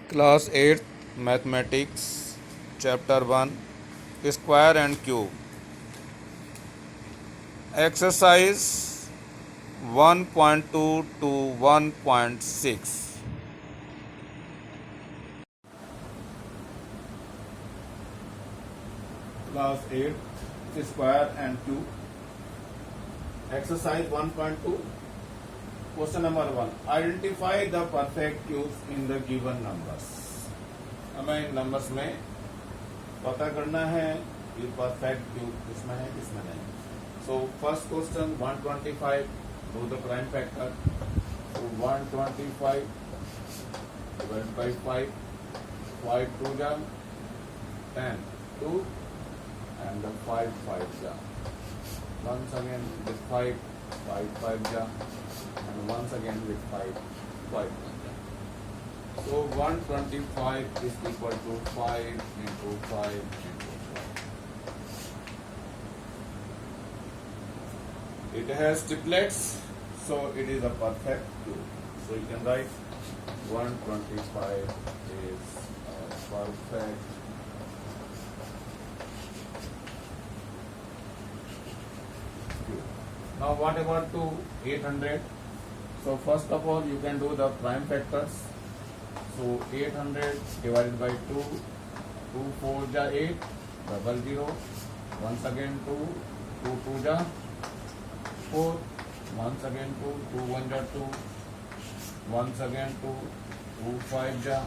Class 8 Mathematics Chapter 1 Square and Cube. Exercise 1.2 to 1.6. Class 8 Square and Cube. Exercise 1.2. Question number 1. Identify the perfect cubes in the given numbers. हमें इन numbers में पता करना है कि perfect cube किसमें है किसमें नहीं. So first question 125 do the prime factor. So 125 divided by 5, 5 2 जा 10, 2 and the 5 जा. Once again with 5 5 ja and once again with 5 ja. So 125 is equal to 5 into 5 into 5. It has triplets, so it is a perfect cube. So you can write 125 is a perfect cube. Now what about to 800? So first of all you can do the prime factors. So 800 divided by 2, 2 4 ja 8, double 0, once again 2, 2 2 ja 4, once again 2, 2 1 ja 2, once again 2, 2 5 ja,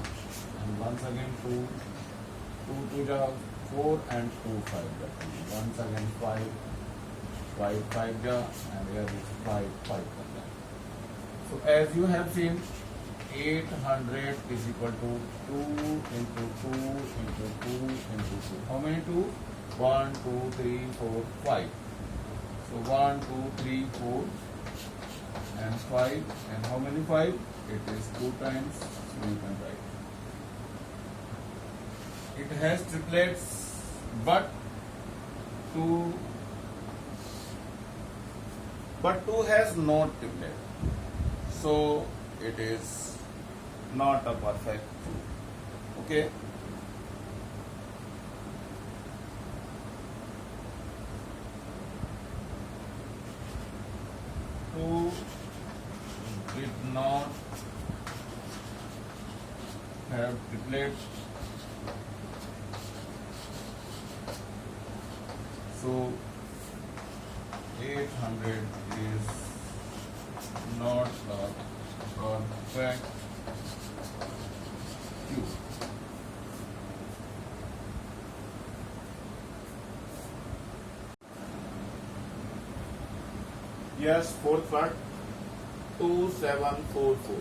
and once again 2, 2 2 ja 4 and 2 5 ja 2, once again 5, 5 ja, and here is 5 ja. So as you have seen, 800 is equal to 2 into 2 into 2 into 2. How many 2? 1, 2, 3, 4, 5. So 1, 2, 3, 4 and 5. And how many 5? It is 2 times. So you can write. It has triplets, but 2 has no triplet. So it is not a perfect cube. Okay. Who did not have triplets, so 800 is not a perfect cube. Yes, fourth part 2744.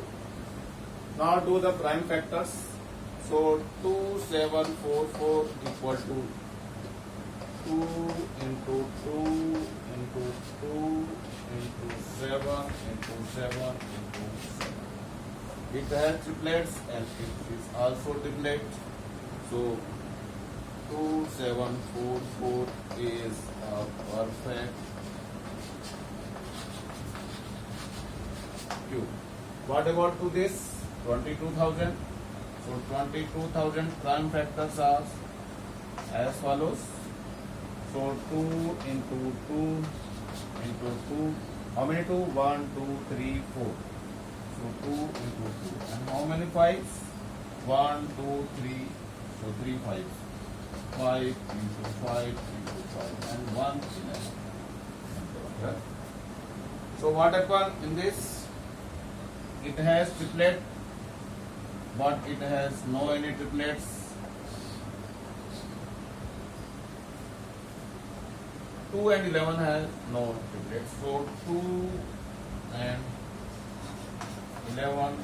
Now do the prime factors. So 2744 equal to 2 into 2 into 2 into 7 into 7 into 7. It has triplets and it is also triplet. So 2744 is a perfect cube. What about to this 22,000? So 22,000 prime factors are as follows. So 2 into 2 into 2. How many 2? 1, 2, 3, 4. So 2 into 2. And how many 5s? 1, 2, 3. So 3 5s. 5 into 5 into 5. And 1 11. So what happened in this? It has triplet, but it has no any triplets. Two and 11 has no triplets. So 2 and 11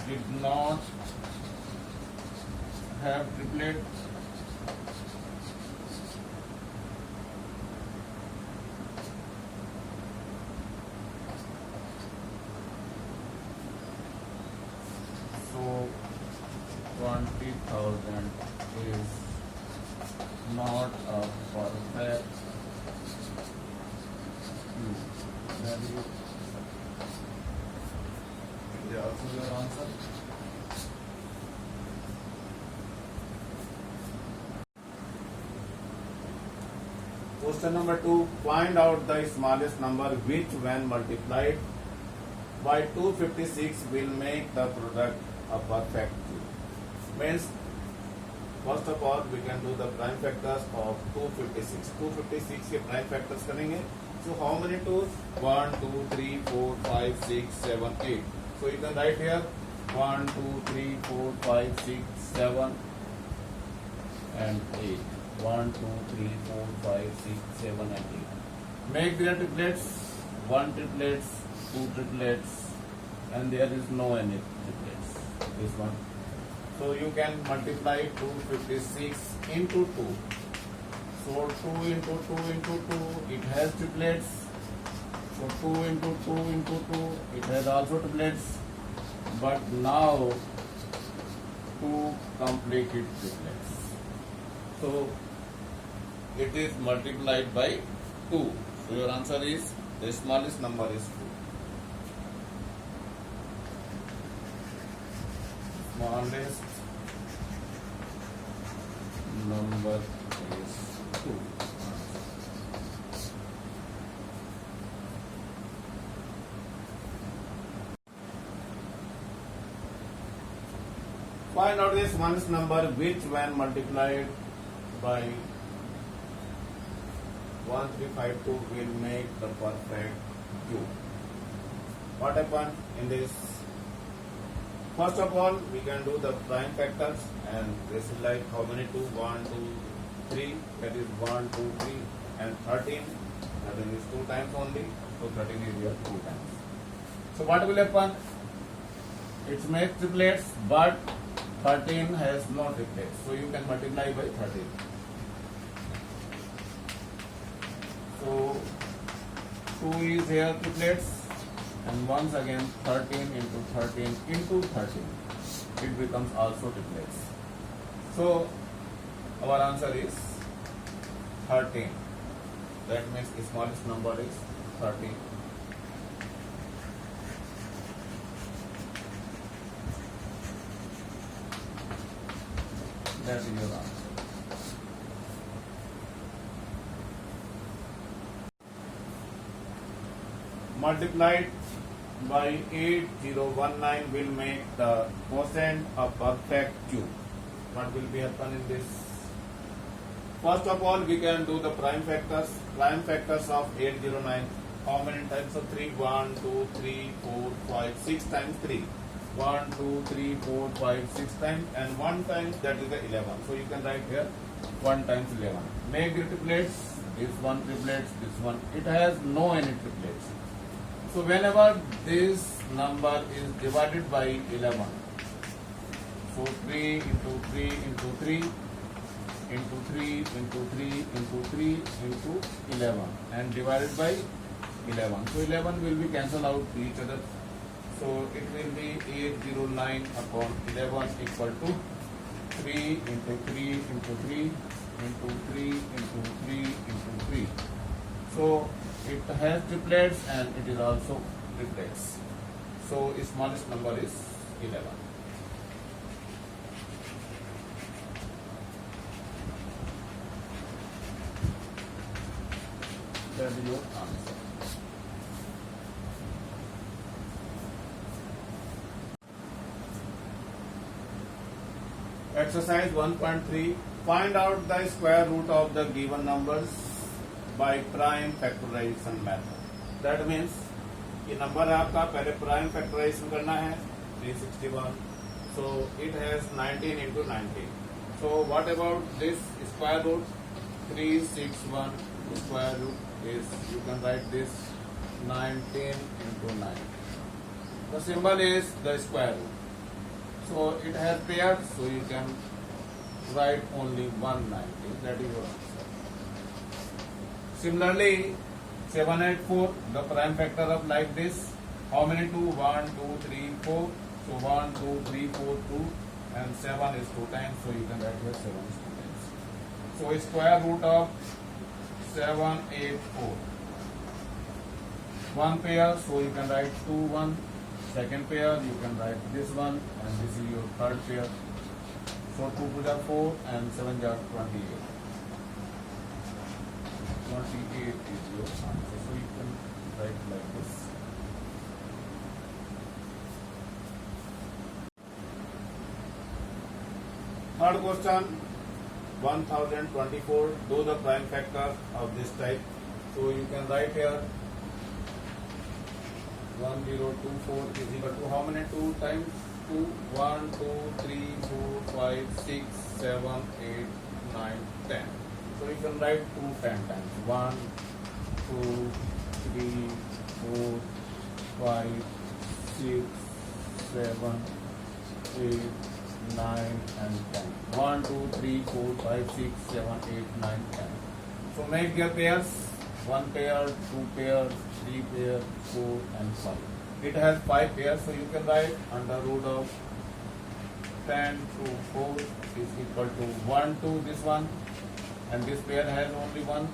did not have triplets. So 20,000 is not a perfect cube. Value. Is also your answer. Question number 2. Find out the smallest number which when multiplied by 256 will make the product a perfect cube. Means first of all we can do the prime factors of 256. 256 के prime factors करेंगे. So how many 2s? 1, 2, 3, 4, 5, 6, 7, 8. So you can write here 1, 2, 3, 4, 5, 6, 7 and 8. 1, 2, 3, 4, 5, 6, 7 and 8. Make their triplets. 1 triplets, 2 triplets, and there is no any triplets. This one. So you can multiply 256 into 2. So 2 into 2 into 2, it has triplets. So 2 into 2 into 2, it has also triplets. But now 2 completed triplets. So it is multiplied by 2. So your answer is the smallest number is 2. Smallest number is 2. Find out the smallest number which when multiplied by 1352 will make the perfect cube. What happened in this? First of all, we can do the prime factors, and this is like how many 2? 1, 2, 3. That is 1, 2, 3, and 13. That is 2 times only. So 13 is here 2 times. So what will happen? It makes triplets, but 13 has no triplets. So you can multiply by 13. So 2 is here triplets, and once again 13 into 13 into 13, it becomes also triplets. So our answer is 13. That means the smallest number is 13. That is your answer. Multiplied by 8019 will make the quotient a perfect cube. What will be happen in this? First of all, we can do the prime factors. Prime factors of 809. How many times of 3? 1, 2, 3, 4, 5, 6 times 3. 1, 2, 3, 4, 5, 6 times, and 1 times, that is the 11. So you can write here 1 times 11. Make the triplets. This one triplets, this one. It has no any triplets. So whenever this number is divided by 11, so 3 into 3 into 3 into 3 into 3 into 3 into 11 and divided by 11. So 11 will be cancelled out to each other. So it will be 809 upon 11 equal to 3 into 3 into 3 into 3 into 3 into 3. So it has triplets and it is also triplets. So its smallest number is 11. That is your answer. Exercise 1.3. Find out the square root of the given numbers by prime factorization method. That means ये number है आपका, पहले prime factorisation करना है 361. So it has 19 into 19. So what about this square root? 361 square root is, you can write this 19 into 9. The symbol is the square root. So it has pairs, so you can write only 190. That is your answer. Similarly, 784, the prime factor of like this. How many 2? 1, 2, 3, 4. So 1, 2, 3, 4, 2, and 7 is 2 times. So you can write here 7 is 2 times. So square root of 784. One pair, so you can write 2, 1. Second pair, you can write this one, and this is your third pair. So 2 to the 4 and 7 are 28. 28 is your answer. So you can write like this. Third question, 1024. Do the prime factor of this type. So you can write here 1024 is equal to how many 2 times 2? 1, 2, 3, 4, 5, 6, 7, 8, 9, 10. So you can write 2 10 times. 1, 2, 3, 4, 5, 6, 7, 8, 9 and 10. 1, 2, 3, 4, 5, 6, 7, 8, 9, 10. So make your pairs. 1 pair, 2 pair, 3 pair, 4 and 5. It has 5 pairs, so you can write under root of 10 to 4 is equal to 1 to this one, and this pair has only 1.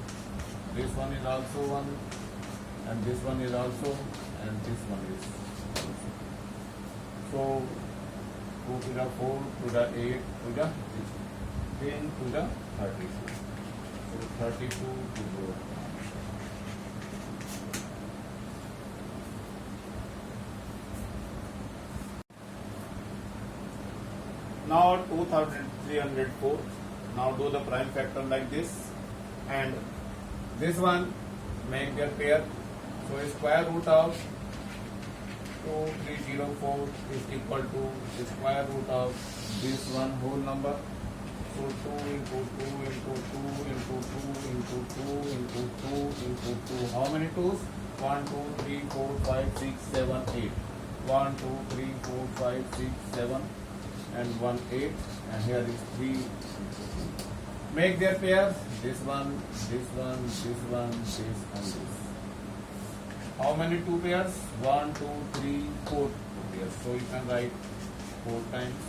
This one is also 1, and this one is also, and this one is also. So 2 to the 4 to the 8 to the 10 to the 32. So 32 to go. Now 2304. Now do the prime factor like this, and this one make their pair. So square root of 2304 is equal to the square root of this one whole number. So 2 into 2 into 2 into 2 into 2 into 2 into 2. How many 2's? 1, 2, 3, 4, 5, 6, 7, 8. 1, 2, 3, 4, 5, 6, 7 and 1, 8. And here is 3. Make their pairs. This one, this one, this one, this and this. How many 2 pairs? 1, 2, 3, 4 pairs. So you can write 4 times.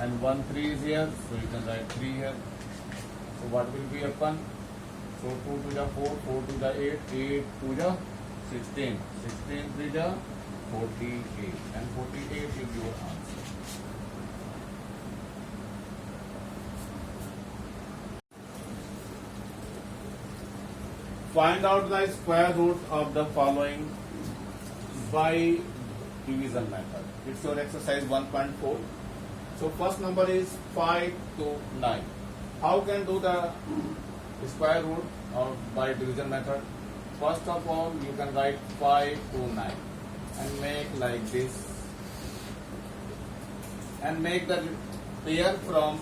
And 1, 3 is here, so you can write 3 here. So what will be happen? So 2 to the 4, 4 to the 8, 8 to the 16, 16 to the 48, and 48 is your answer. Find out the square root of the following by division method. It's your exercise 1.4. So first number is 5 to 9. How can do the square root of by division method? First of all, you can write 5 to 9 and make like this, and make the pair from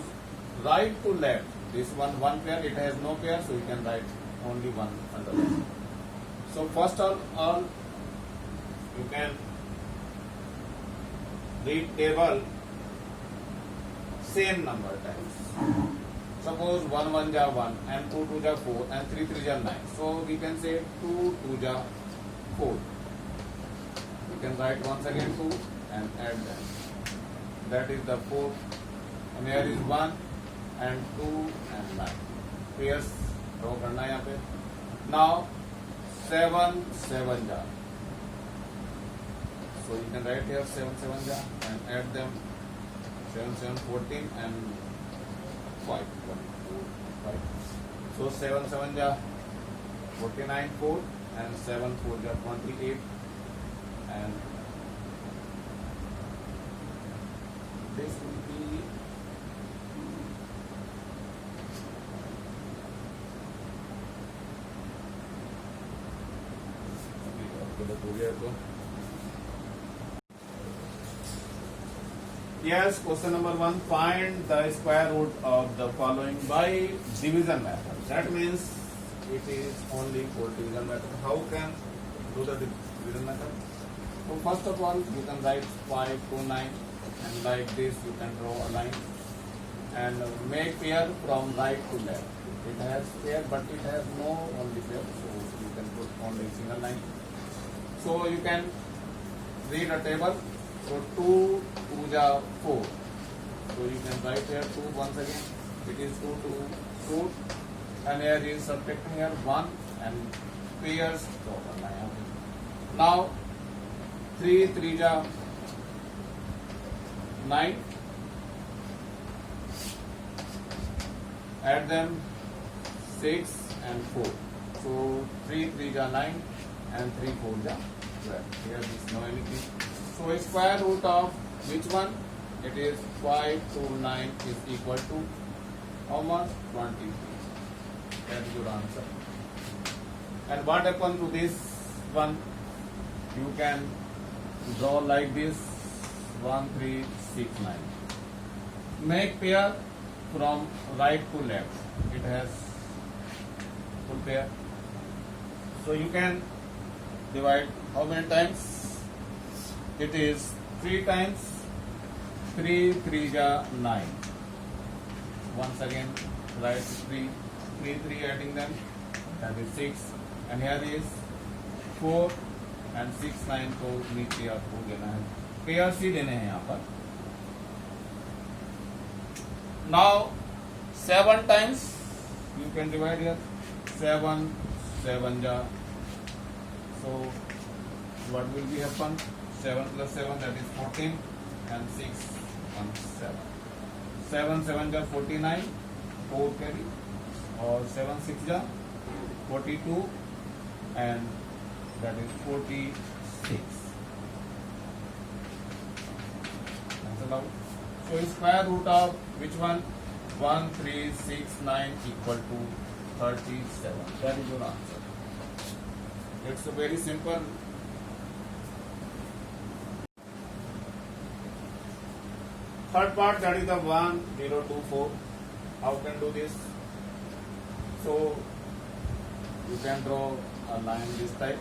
right to left. This one pair, it has no pair, so you can write only one under it. So first of all, you can read table same number times. Suppose 1 1 ja 1 and 2 2 ja 4 and 3 3 ja 9. So we can say 2 2 ja 4. You can write once again 2 and add them. That is the 4. And here is 1 and 2 and 9. Pairs draw करना है यहाँ पे. Now 7 7 ja. So you can write here 7 7 ja and add them. 7 7 14 and 5 1 4 5. So 7 7 ja 49 4 and 7 4 ja 28 and this will be Yes, question number 1. Find the square root of the following by division method. That means it is only for division method. How can do the division method? So first of all, you can write 5 to 9, and like this you can draw a line and make pair from right to left. It has pair, but it has no only pair, so you can put only single line. So you can read a table. So 2 2 ja 4. So you can write here 2 once again. It is 2 to 4, and here is subtracting here 1 and pairs. Now 3 3 ja 9. Add them 6 and 4. So 3 3 ja 9 and 3 4 ja 12. Here is no anything. So square root of which one? It is 5 to 9 is equal to how much? 23. That is your answer. And what happened to this one? You can draw like this: 1 3 6 9. Make pair from right to left. It has full pair. So you can divide how many times? It is 3 times. 3 3 ja 9. Once again write 3 3 3 adding them, that is 6, and here is 4 and 6 9 को नीचे आपको लेना है, pair सी लेने हैं यहाँ पर. Now 7 times you can divide here. 7 7 ja, so what will be happen? 7 plus 7, that is 14, and 6 and 7. 7 7 ja 49, 4 carry, और 7 6 ja 42, and that is 46. Cancel out. So square root of which one? 1 3 6 9 equal to 37. That is your answer. It's a very simple. Third part, that is the 1 0 2 4. How can do this? So you can draw a line this type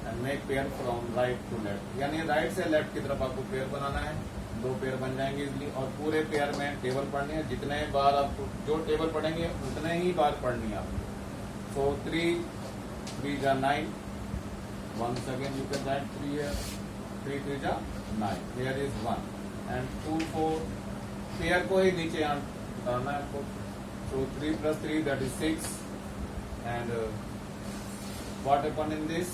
and make pair from right to left. यानी right से left की तरफ आपको pair बनाना है. 2 pair बन जाएंगे easily, और पूरे पेयर में टेबल पढ़नी है. जितने बार आपको जो टेबल पढ़ेंगे उतने ही बार पढ़नी है आपको. So 3 3 ja 9. Once again you can write 3 here. 3 3 ja 9. Here is 1 and 2 4. Pair को ही नीचे यहाँ उतारना है आपको. So 3 plus 3, that is 6, and what happened in this?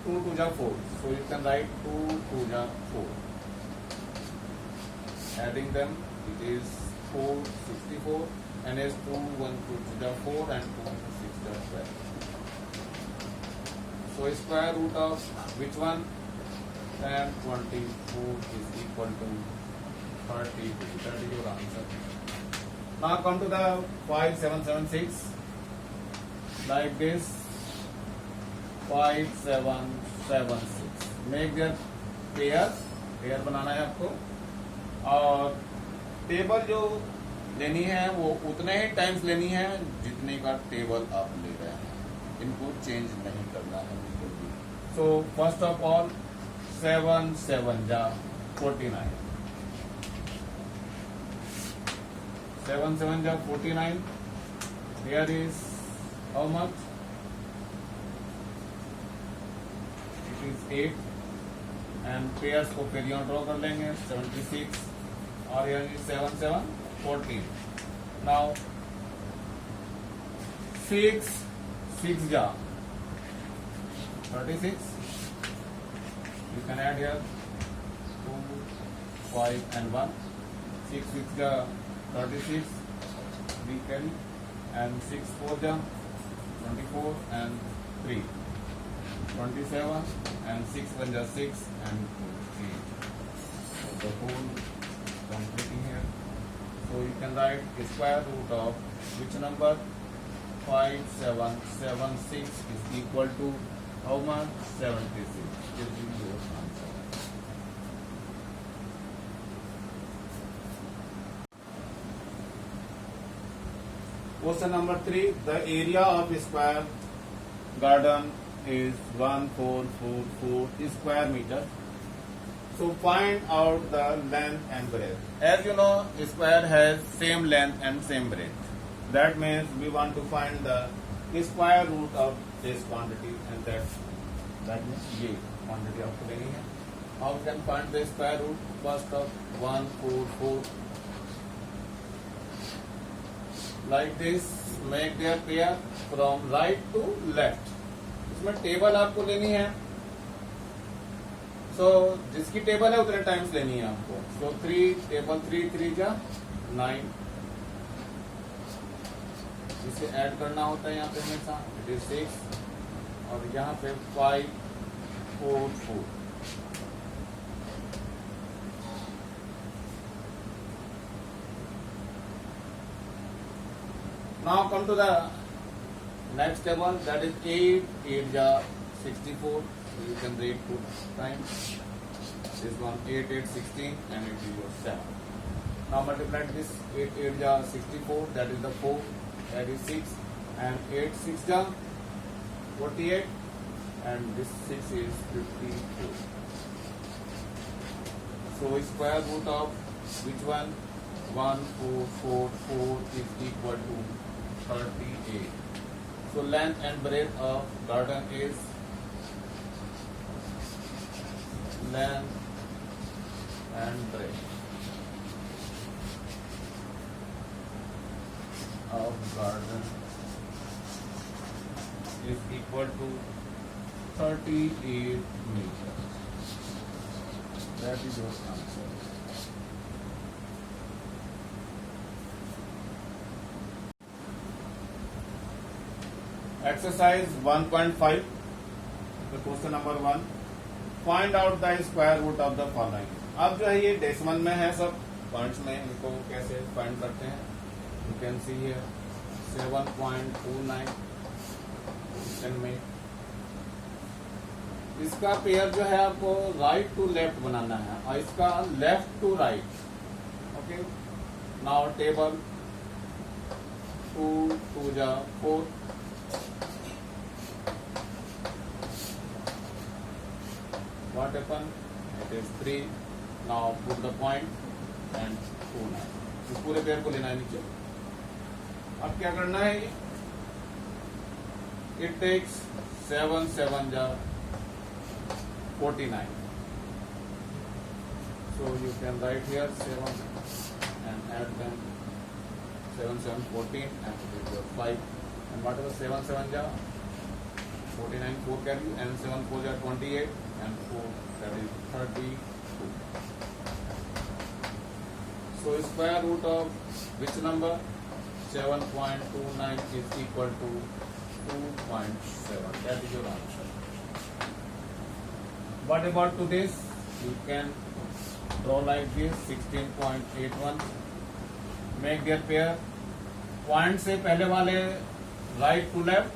2 2 ja 4. So you can write 2 2 ja 4. Adding them, it is 4 64, and as 2 1 2 ja 4 and 2 6 ja 12. So square root of which one? And 24 is equal to 32. That is your answer. Now come to the 5 7 7 6. Like this. 5 7 7 6. Make their pair बनाना है आपको. और table जो लेनी है वो उतने ही times लेनी है जितने का टेबल आप ले रहे हैं. इनको चेंज नहीं करना है बिल्कुल भी. So first of all 7 7 ja 49. 7 7 ja 49. Here is how much? It is 8, and pairs को फिर यहाँ ड्रॉ कर लेंगे. 76, और here is 7 7 14. Now 6 6 ja 36. You can add here 2 5 and 1. 6 6 ja 36, 3 carry, and 6 4 ja 24 and 3, 27, and 6 1 ja 6 and 3. So the whole completing here. So you can write square root of which number? 5 7 7 6 is equal to how much? 76. This is your answer. Question number 3. The area of square garden is 1444 square meter. So find out the length and breadth. As you know, square has same length and same breadth. That means we want to find the square root of this quantity, and that means ये quantity आपको लेनी है. How can find the square root? First of 144. Like this, make their pair from right to left. इसमें table आपको लेनी है. So जिसकी table है उतने टाइम्स लेनी है आपको. So 3 table 3 3 ja 9. इसे ऐड करना होता है यहाँ पे हमेशा। इट इज 6 और यहाँ पे 5 4 4। Now come to the next table, that is 8 8 ja 64. So you can read 2 times. This one 8 8 16 and it is your 7. Now multiply this 8 8 ja 64, that is the 4, that is 6, and 8 6 ja 48, and this 6 is 54. So square root of which one? 1 4 4 4 is equal to 38. So length and breadth of garden is length and breadth of garden is equal to 38 meters. That is your answer. Exercise 1.5. The question number 1. Find out the square root of the following. अब जो है ये decimal में है, सब points में, इनको कैसे फाइंड करते हैं? You can see here 7.29 question में। इसका पेयर जो है आपको राइट टू लेफ्ट बनाना है और इसका left to right. Okay, now table 2 2 जा 4, what happened? It is 3. Now put the point and 2 9. इस पूरे पेयर को लेना है नीचे। अब क्या करना है? It takes 7 7 जा 49. So you can write here 7 and add them 7 7 14 and it is your 5. And whatever 7 7 ja 49, 4 carry, and 7 4 ja 28 and 4, that is 32. So square root of which number? 7.29 is equal to 2.7. That is your answer. What about to this? You can draw like this 16.81. Make their pair. Point से पहले वाले right to left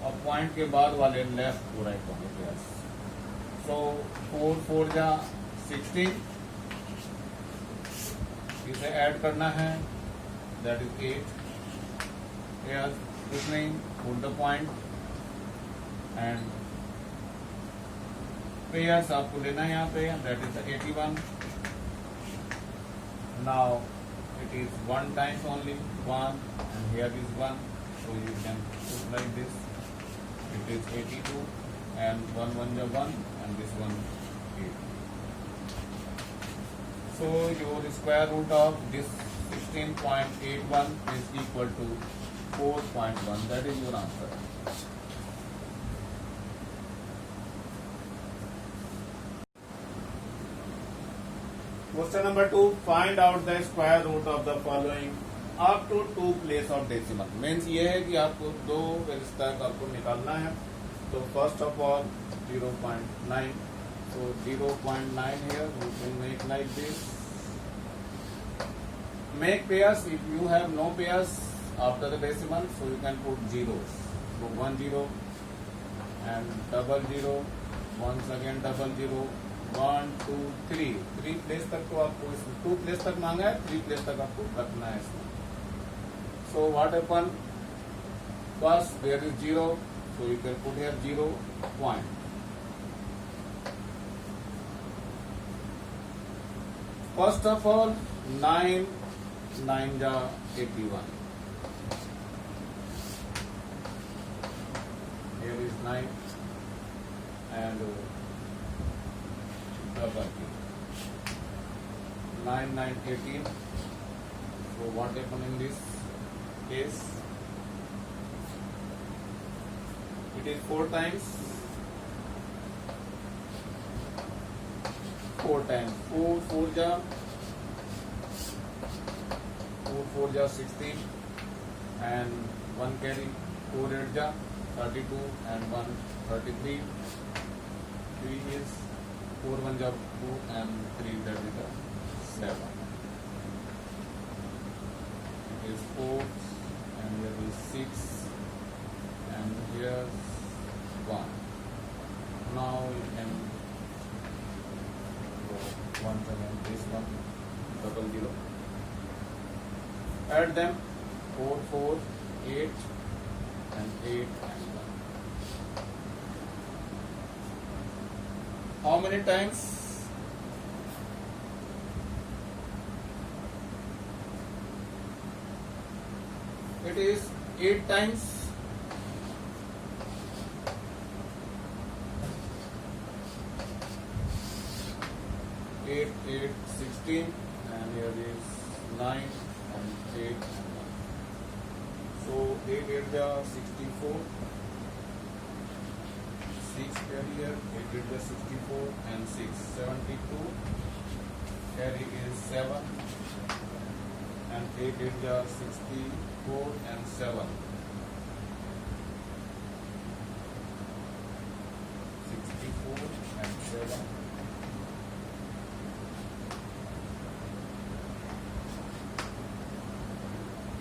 और point के बाद वाले left to right होंगे pairs. सो 4 4 जा 16, इसे ऐड करना है, दैट इज 8 पेयर्स। कुछ नहीं, put the point and pairs आपको लेना है यहाँ पे, that is 81। Now it is 1 times only 1 and here is 1, so you can put like this. It is 82 and 1 1 ja 1 and this one 8. So your square root of this 16.81 is equal to 4.1. That is your answer. Question number 2. Find out the square root of the following up to 2 place of decimal. Means ये है कि आपको 2 values तक आपको निकालना है। तो first of all 0.9. So 0.9 here we can make like this. Make pairs. If you have no pairs after the decimal, so you can put zeros. So 1 0 and double 0. Once again double 0. 1 2 3 place तक तो आपको इसमें 2 place तक मांगा है, 3 place तक आपको रखना है इसमें। So what happen? First there is 0, so you can put here 0 point. First of all 9 9 जा 81, here is 9 and double 9 9 18. So what happened in this case? It is 4 times 4 times 4 4 ja 4 4 ja 16 and 1 carry, 4 8 ja 32 and 1 33. 3 is 4 1 ja 2 and 3 that is the 7. It is 4 and here is 6 and here 1. Now you can go once again this one 0 0. Add them 4 4 8 and 8 and 1. How many times? It is 8 times. Eight, 16, and here is 9 and 8 and 1. So 8 8 is 64. 6 carry here, 8 8 is 64 and 6 72. Carry is 7 and 8 8 is 64 and 7. 64 and 7.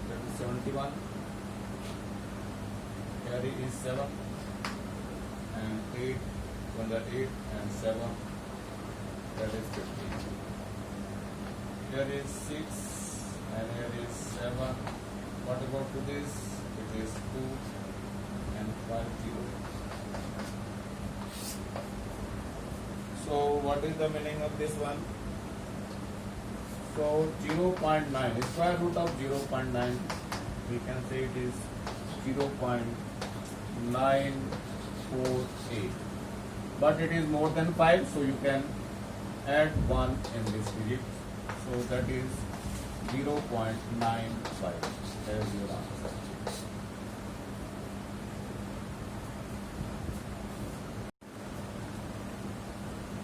That is 71. Carry is 7 and 8, 1 that 8 and 7, that is 15. Here is 6 and here is 7. What about to this? It is 2 and 5 0. So what is the meaning of this one? So 0.9, square root of 0.9, we can say it is 0.948. But it is more than 5, so you can add 1 in this digit. So that is 0.95 as your answer.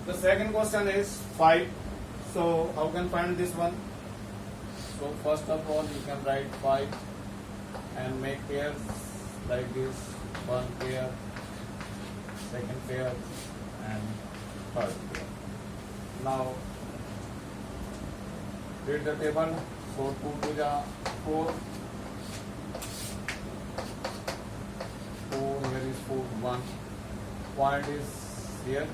The second question is 5. So how can find this one? So first of all you can write 5 and make pairs like this. One pair, second pair and third pair. Now read the table. So 2 2 ja 4. 4 here is 4 1. Point is here.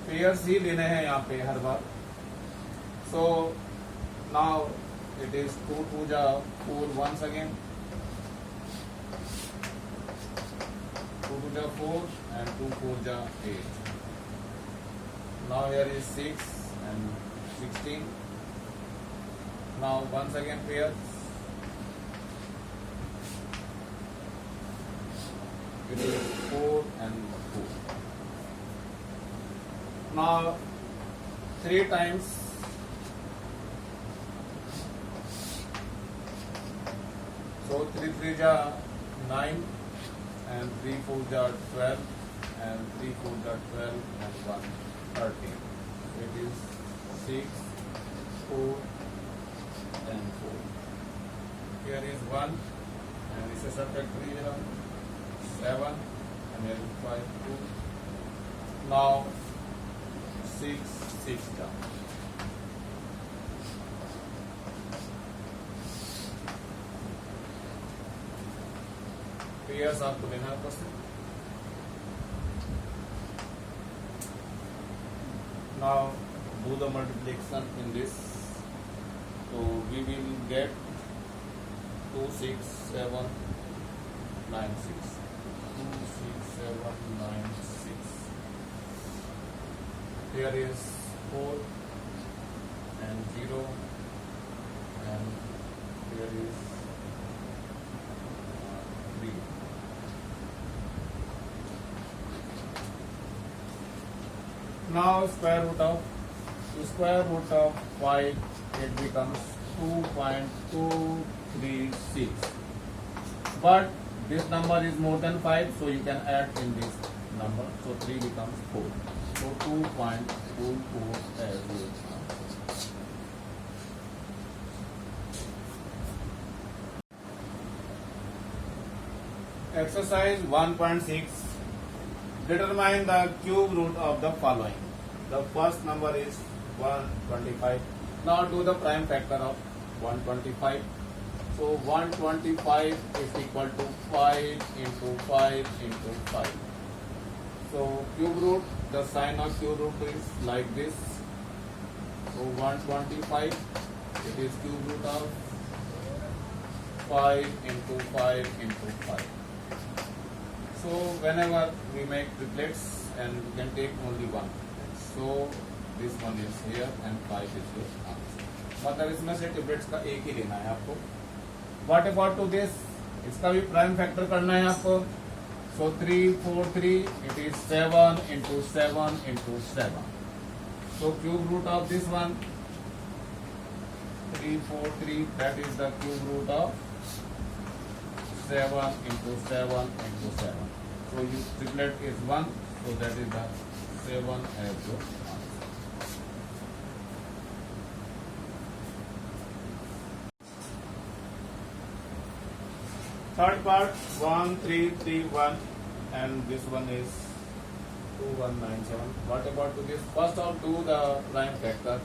Pairs ही लेने हैं यहाँ पे हर बार. So now it is 2 2 ja 4 once again. 2 2 ja 4 and 2 4 ja 8. Now here is 6 and 16. Now once again pairs. It is 4 and 2. Now 3 times. So 3 3 ja 9 and 3 4 ja 12 and 3 4 ja 12 and 1 13. So it is 6 4 and 4. Here is 1 and this is subtract 3 ja 7 and here is 5 2. Now 6 6 down. Pairs आपको लेना है question. Now do the multiplication in this. So we will get 2 6 7 9 6. 2 6 7 9 6. Here is 4 and 0 and here is 3. Now square root of 5, it becomes 2.236. But this number is more than 5, so you can add in this number. So 3 becomes 4. So 2.24 as your answer. Exercise 1.6. Determine the cube root of the following. The first number is 125. Now do the prime factor of 125. So 125 is equal to 5 into 5 into 5. So cube root, the sign of cube root is like this. So 125, it is cube root of 5 into 5 into 5. So whenever we make triplets, and we can take only one. So this one is here and 5 is your answer. मतलब इसमें से triplets का एक ही लेना है आपको. What about to this? इसका भी प्राइम फैक्टर करना है आपको. So 3, 4, 3, it is 7 into 7 into 7. So cube root of this one, 3, 4, 3, that is the cube root of 7 into 7 into 7. So your triplet is 1, so that is the 7 as your answer. Third part, 1, 3, 3, 1, and this one is 2197. What about to this? First of do the prime factor.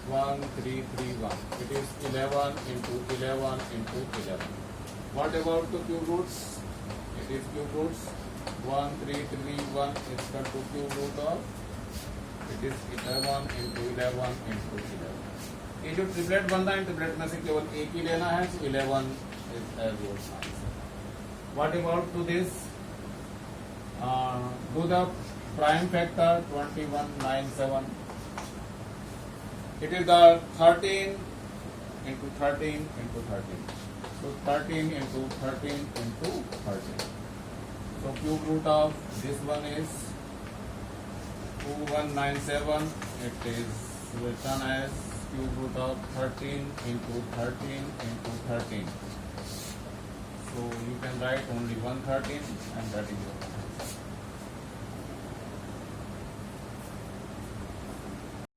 1, 3, 3, 1. It is 11 into 11 into 11. What about the cube roots? It is cube roots. 1, 3, 3, 1 is equal to cube root of, it is 11 into 11 into 11. ये जो triplet बनता है, triplet में से केवल एक ही लेना है, तो 11 is as your answer. What about to this? Do the prime factor 2197. It is the 13 into 13 into 13. So 13 into 13 into 13. So cube root of this one is 2197. It is written as cube root of 13 into 13 into 13. So you can write only 113 and that is your answer.